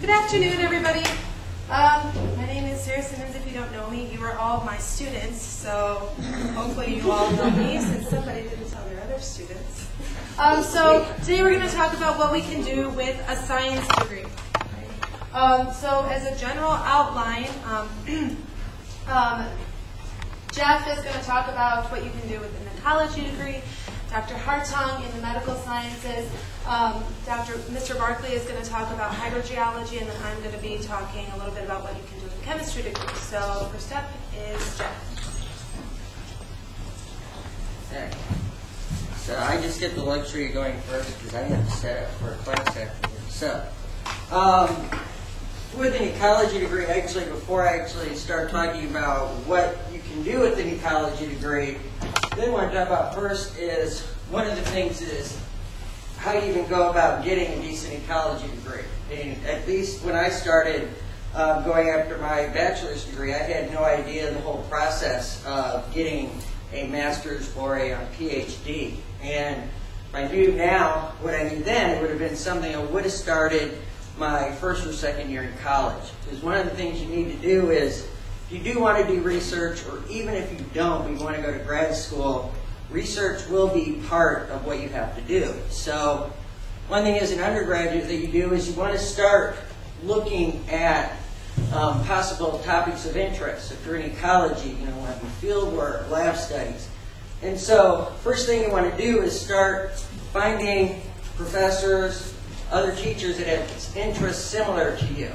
Good afternoon, everybody. My name is Sarah Simmons. If you don't know me, you are all my students, so hopefully you all know me since somebody didn't tell their other students. So today we're going to talk about what we can do with a science degree. So as a general outline, Jeff is going to talk about what you can do with an ecology degree. Dr. Hartung in the medical sciences. Mr. Barkley is going to talk about hydrogeology, and then I'm going to be talking a little bit about what you can do with a chemistry degree. So first up is Jeff. Okay. So I just get the luxury of going first because I have to set up for a class afterwards. So with an ecology degree, actually, before I actually start talking about what you can do with an ecology degree, then what I talk about first is one of the things is how you even go about getting a decent ecology degree. And at least when I started going after my bachelor's degree, I had no idea the whole process of getting a master's or a PhD. And if I knew now what I knew then, it would have been something I would have started my first or second year in college. Because one of the things you need to do is, if you do want to do research, or even if you don't, you want to go to grad school, research will be part of what you have to do. So one thing as an undergraduate that you do is you want to start looking at possible topics of interest. If you're in ecology, you know, field work, lab studies. And so first thing you want to do is start finding professors, other teachers that have interests similar to you.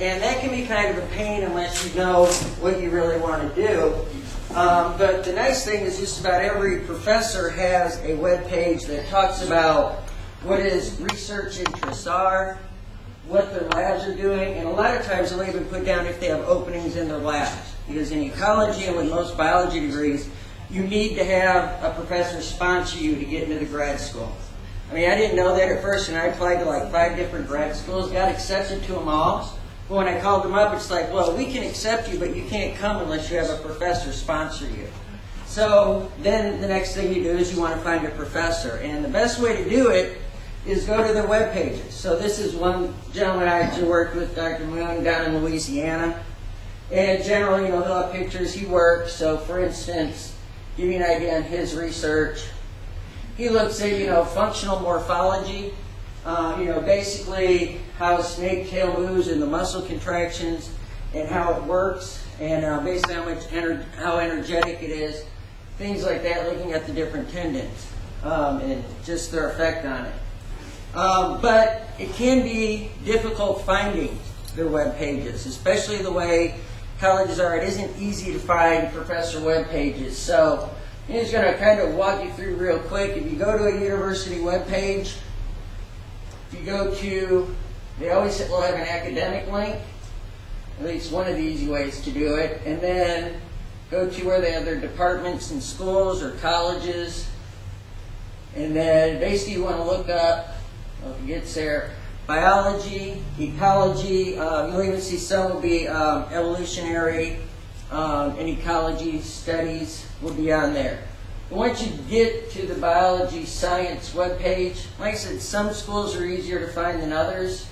And that can be kind of a pain unless you know what you really want to do. But the nice thing is just about every professor has a web page that talks about what his research interests are, what their labs are doing, and a lot of times they'll even put down if they have openings in their labs. Because in ecology and with most biology degrees, you need to have a professor sponsor you to get into the grad school. I mean, I didn't know that at first, and I applied to like 5 different grad schools, got accepted to them all. But when I called them up, it's like, well, we can accept you, but you can't come unless you have a professor sponsor you. So then the next thing you do is you want to find a professor. And the best way to do it is go to their web pages. So this is one gentleman I actually worked with, Dr. Moon, down in Louisiana. And generally, you know, he'll have pictures he works. So for instance, give you an idea on his research. He looks at, you know, functional morphology. Basically how snake tail moves and the muscle contractions and how it works, and basically how energetic it is, things like that, looking at the different tendons and just their effect on it. But it can be difficult finding their web pages, especially the way colleges are. It isn't easy to find professor web pages. So I'm just going to kind of walk you through real quick. If you go to a university web page, if you go to, they always will have an academic link, at least one of the easy ways to do it, and then go to where they have their departments in schools or colleges, and then basically you want to look up, well, if it gets there, biology, ecology, you'll even see some will be evolutionary, and ecology studies will be on there. Once you get to the biology science webpage, like I said, some schools are easier to find than others.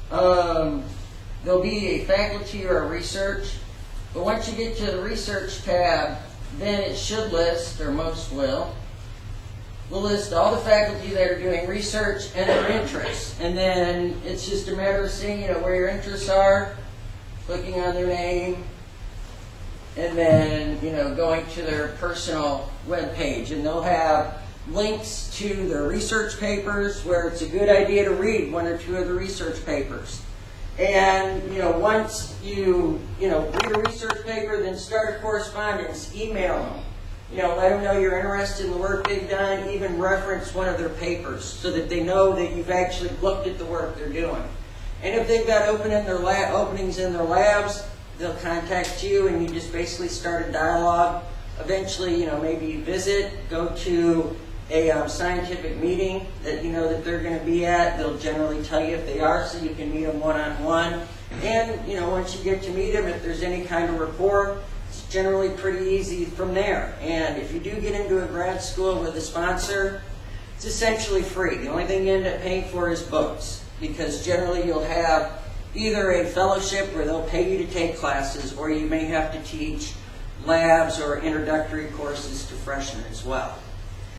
There'll be a faculty or a research, but once you get to the research tab, then it should list, or most will list all the faculty that are doing research and their interests. And then it's just a matter of seeing, you know, where your interests are, clicking on their name, and then, you know, going to their personal web page, and they'll have links to their research papers where it's a good idea to read 1 or 2 of the research papers. And, you know, once you read a research paper, then start a correspondence, email them. You know, let them know you're interested in the work they've done, even reference one of their papers so that they know that you've actually looked at the work they're doing. And if they've got openings in their labs, they'll contact you, and you just basically start a dialogue. Eventually, you know, maybe you visit, go to a scientific meeting that you know that they're going to be at. They'll generally tell you if they are, so you can meet them one-on-one. And, you know, once you get to meet them, if there's any kind of rapport, it's generally pretty easy from there. And if you do get into a grad school with a sponsor, it's essentially free. The only thing you end up paying for is books. because generally you'll have either a fellowship where they'll pay you to take classes, or you may have to teach labs or introductory courses to freshmen as well.